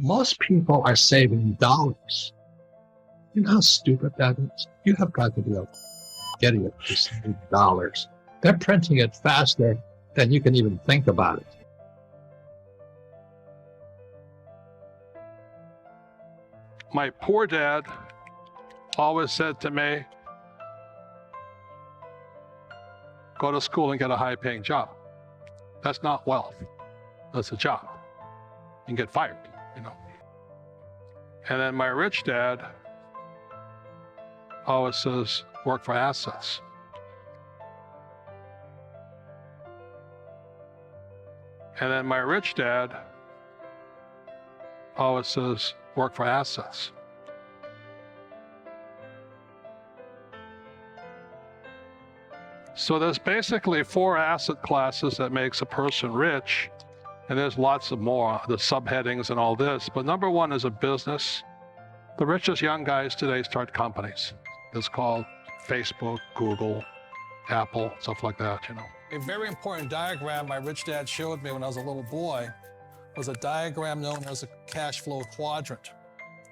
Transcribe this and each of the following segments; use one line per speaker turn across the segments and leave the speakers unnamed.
Most people are saving dollars. You know how stupid that is? You have got to be a idiot to save dollars. They're printing it faster than you can even think about it.
My poor dad always said to me, go to school and get a high-paying job. That's not wealth. That's a job. You can get fired, you know. And then my rich dad always says, work for assets. And then my rich dad always says, work for assets. So there's basically 4 asset classes that makes a person rich, and there's lots of more, the subheadings and all this. But number 1 is a business. The richest young guys today start companies. It's called Facebook, Google, Apple, stuff like that, you know. A very important diagram my rich dad showed me when I was a little boy was a diagram known as a cash flow quadrant.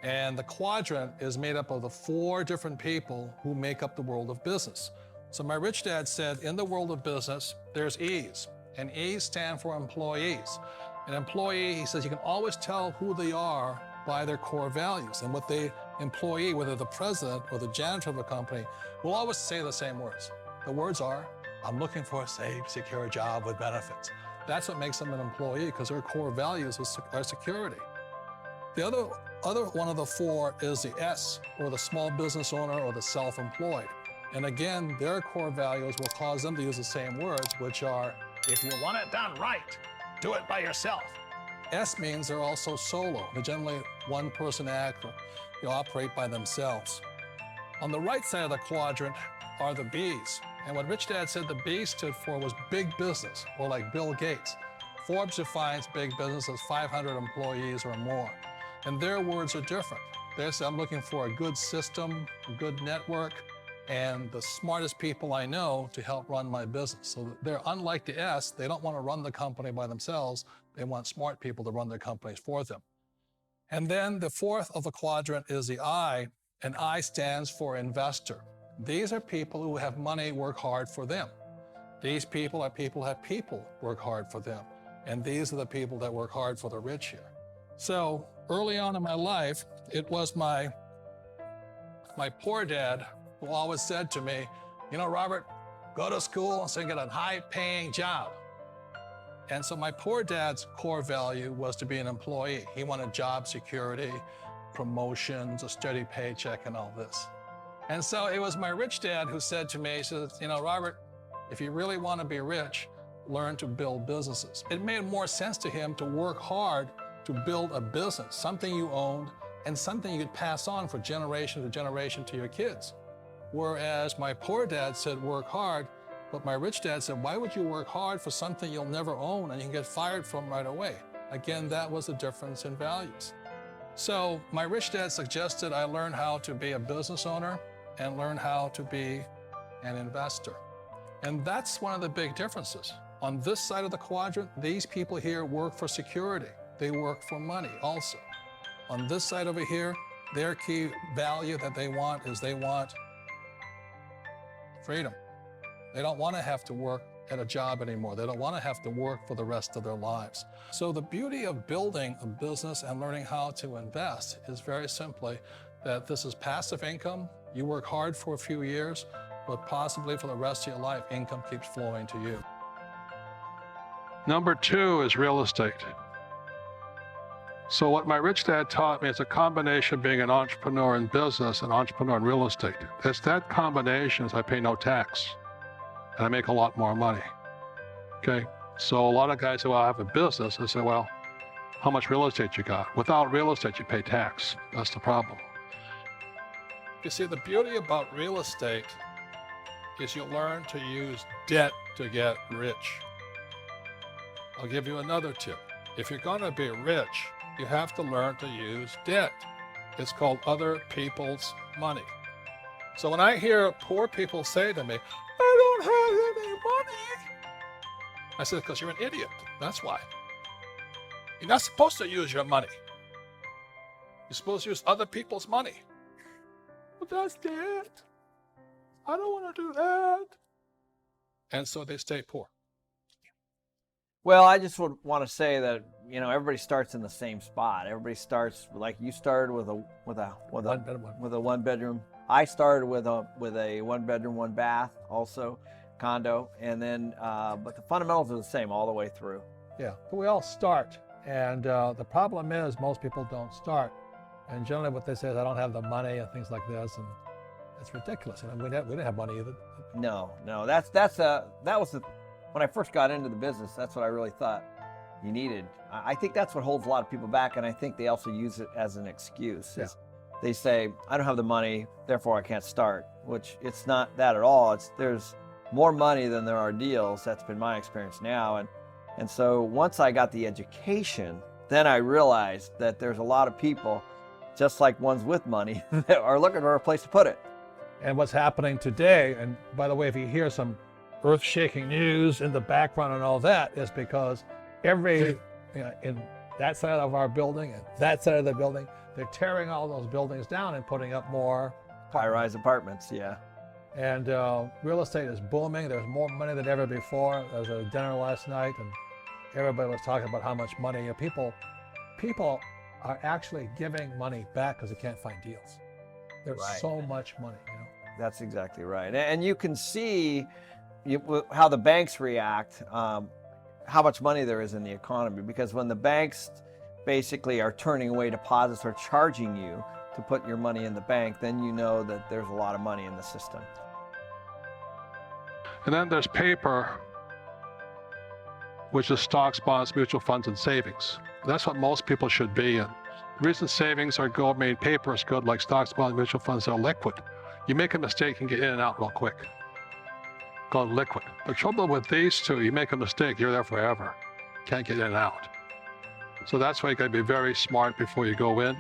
And the quadrant is made up of the 4 different people who make up the world of business. So my rich dad said, in the world of business, there's E's, and E's stand for employees. An employee, he says, you can always tell who they are by their core values. And what the employee, whether the president or the janitor of a company, will always say the same words. The words are, I'm looking for a safe, secure job with benefits. That's what makes them an employee, because their core values are security. The other one of the 4 is the S, or the small business owner or the self-employed. And again, their core values will cause them to use the same words, which are, if you want it done right, do it by yourself. S means they're also solo. They're generally one-person act, or operate by themselves. On the right side of the quadrant are the B's. And what Rich Dad said the B stood for was big business, or like Bill Gates. Forbes defines big business as 500 employees or more. And their words are different. They say, I'm looking for a good system, a good network, and the smartest people I know to help run my business. So they're unlike the S. They don't want to run the company by themselves. They want smart people to run their companies for them. And then the 4th of the quadrant is the I, and I stands for investor. These are people who have money work hard for them. These people are people who have people work hard for them. And these are the people that work hard for the rich here. So early on in my life, it was my poor dad who always said to me, you know, Robert, go to school so you get a high-paying job. And so my poor dad's core value was to be an employee. He wanted job security, promotions, a steady paycheck, and all this. And so it was my rich dad who said to me, he says, you know, Robert, if you really want to be rich, learn to build businesses. It made more sense to him to work hard to build a business, something you owned and something you could pass on for generation to generation to your kids. Whereas my poor dad said, work hard, but my rich dad said, why would you work hard for something you'll never own and you can get fired from right away? Again, that was the difference in values. So my rich dad suggested I learn how to be a business owner and learn how to be an investor. And that's one of the big differences. On this side of the quadrant, these people here work for security. They work for money also. On this side over here, their key value that they want is they want freedom. They don't want to have to work at a job anymore. They don't want to have to work for the rest of their lives. So the beauty of building a business and learning how to invest is very simply that this is passive income. You work hard for a few years, but possibly for the rest of your life, income keeps flowing to you. Number 2 is real estate. So what my rich dad taught me is a combination of being an entrepreneur in business and entrepreneur in real estate. It's that combination is I pay no tax and I make a lot more money. Okay, so a lot of guys say, well, I have a business. I say, well, how much real estate you got? Without real estate, you pay tax. That's the problem. You see, the beauty about real estate is you learn to use debt to get rich. I'll give you another tip. If you're going to be rich, you have to learn to use debt. It's called other people's money. So when I hear poor people say to me, I don't have any money, I said, because you're an idiot. That's why. You're not supposed to use your money. You're supposed to use other people's money. But that's dead. I don't want to do that. And so they stay poor.
Well, I just would want to say that, you know, everybody starts in the same spot. Everybody starts like you started with a one bedroom. I started with a 1 bedroom, 1 bath, also condo, and then but the fundamentals are the same all the way through.
Yeah, but we all start, and the problem is most people don't start, and generally what they say is I don't have the money and things like this, and it's ridiculous. And we didn't have money either.
No, that was when I first got into the business. That's what I really thought you needed. I think that's what holds a lot of people back, and I think they also use it as an excuse.
Yeah.
They say, I don't have the money, therefore I can't start, which it's not that at all. There's more money than there are deals. That's been my experience now. And so once I got the education, then I realized that there's a lot of people, just like ones with money, that are looking for a place to put it.
And what's happening today, and by the way, if you hear some earth-shaking news in the background and all that, is because in that side of our building and that side of the building, they're tearing all those buildings down and putting up more
high-rise apartments, yeah.
And real estate is booming. There's more money than ever before. There was a dinner last night, and everybody was talking about how much money. People are actually giving money back because they can't find deals. There's so much money. You know?
That's exactly right. And you can see how the banks react, how much money there is in the economy. Because when the banks basically are turning away deposits or charging you to put your money in the bank, then you know that there's a lot of money in the system.
And then there's paper, which is stocks, bonds, mutual funds, and savings. That's what most people should be in. The reason savings are good, paper is good, like stocks, bonds, mutual funds, are liquid. You make a mistake, you can get in and out real quick. Called liquid. The trouble with these two, you make a mistake, you're there forever. Can't get in and out. So that's why you gotta be very smart before you go in.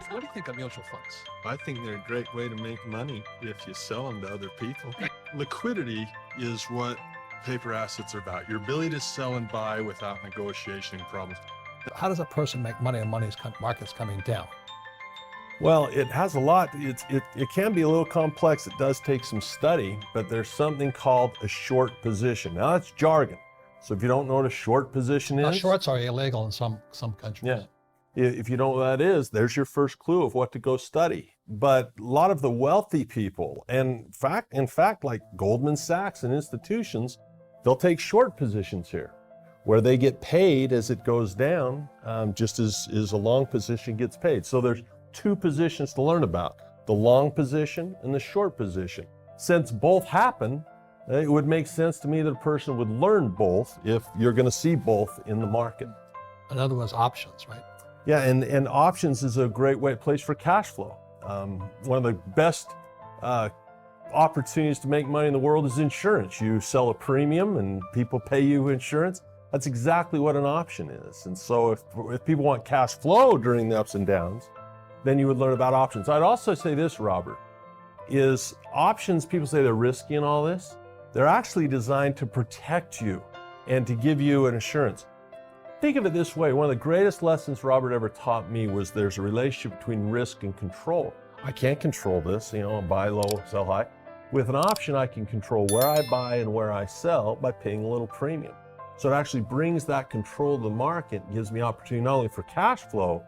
What do you think of mutual funds?
I think they're a great way to make money if you sell them to other people. Liquidity is what paper assets are about. Your ability to sell and buy without negotiation problems.
How does a person make money when market's coming down?
Well, it has a lot. It can be a little complex. It does take some study, but there's something called a short position. Now that's jargon. So if you don't know what a short position is.
Shorts are illegal in some countries.
Yeah. If you know what that is, there's your first clue of what to go study. But a lot of the wealthy people, and in fact, like Goldman Sachs and institutions, they'll take short positions here, where they get paid as it goes down, just as a long position gets paid. So there's 2 positions to learn about, the long position and the short position. Since both happen, it would make sense to me that a person would learn both if you're going to see both in the market.
In other words, options, right?
Yeah, and options is a great place for cash flow. One of the best opportunities to make money in the world is insurance. You sell a premium and people pay you insurance. That's exactly what an option is. And so if people want cash flow during the ups and downs, then you would learn about options. I'd also say this, Robert, is options, people say they're risky and all this. They're actually designed to protect you and to give you an assurance. Think of it this way. One of the greatest lessons Robert ever taught me was there's a relationship between risk and control. I can't control this, buy low, sell high. With an option, I can control where I buy and where I sell by paying a little premium. So it actually brings that control to the market, gives me opportunity not only for cash flow,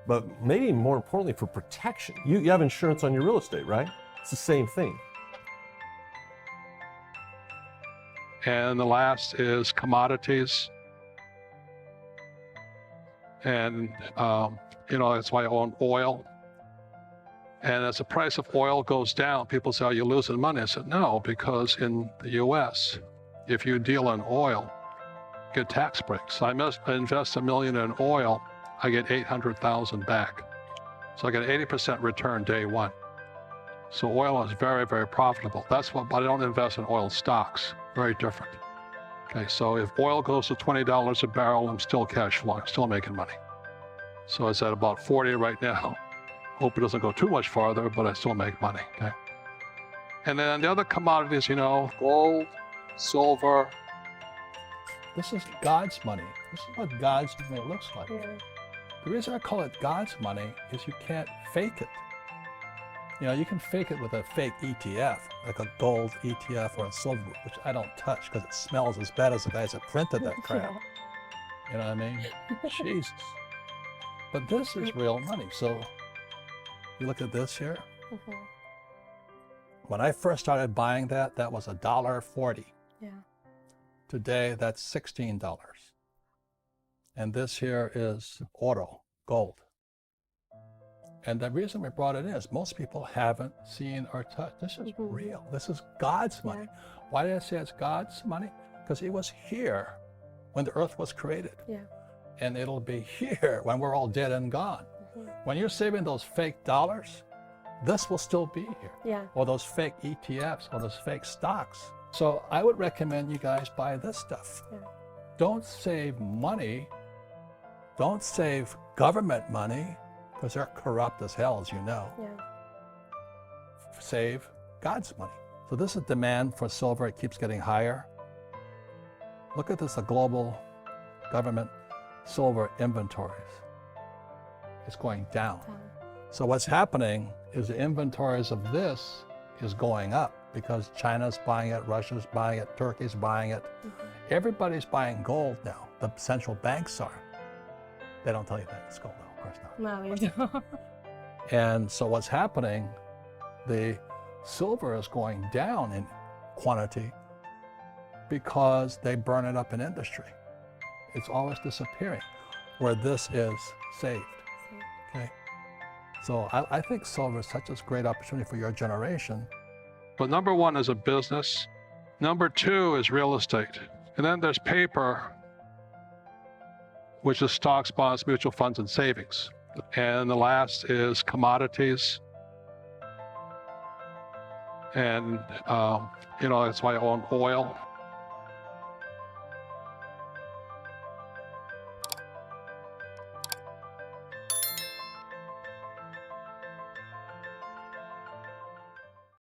but maybe more importantly for protection. You have insurance on your real estate, right? It's the same thing.
And the last is commodities. And, that's why I own oil. And as the price of oil goes down, people say, "Are you losing money?" I said, no, because in the US, if you deal in oil, you get tax breaks. I invest $1 million in oil, I get 800,000 back. So I get an 80% return day one. So oil is very, very profitable. That's what, but I don't invest in oil stocks. Very different. Okay, so if oil goes to $20 a barrel, I'm still cash flowing, still making money. So it's at about 40 right now. Hope it doesn't go too much farther, but I still make money, okay? And then the other commodities, gold, silver.
This is God's money. This is what God's money looks like.
Yeah.
The reason I call it God's money is you can't fake it. You know, you can fake it with a fake ETF, like a gold ETF or a silver, which I don't touch because it smells as bad as the guys that printed that crap. You know what I mean? Jesus. But this is real money. So you look at this here. When I first started buying that, that was $1.40.
Yeah.
Today, that's $16. And this here is oro, gold. And the reason we brought it in is most people haven't seen or touched. This is real. This is God's money. Why did I say it's God's money? Because it was here when the earth was created.
Yeah.
And it'll be here when we're all dead and gone. When you're saving those fake dollars, this will still be here.
Yeah.
Or those fake ETFs or those fake stocks. So I would recommend you guys buy this stuff.
Yeah.
Don't save money. Don't save government money, because they're corrupt as hell, as you know.
Yeah.
Save God's money. So this is demand for silver. It keeps getting higher. Look at this, the global government silver inventories. It's going down. So what's happening is the inventories of this is going up because China's buying it, Russia's buying it, Turkey's buying it. Everybody's buying gold now. The central banks are. They don't tell you that it's gold, though, of course not.
No, you don't.
And so what's happening, the silver is going down in quantity because they burn it up in industry. It's always disappearing, where this is saved. Okay. So I think silver is such a great opportunity for your generation.
But number one is a business. Number two is real estate. And then there's paper, which is stocks, bonds, mutual funds, and savings. And the last is commodities. And, you know, that's why I own oil.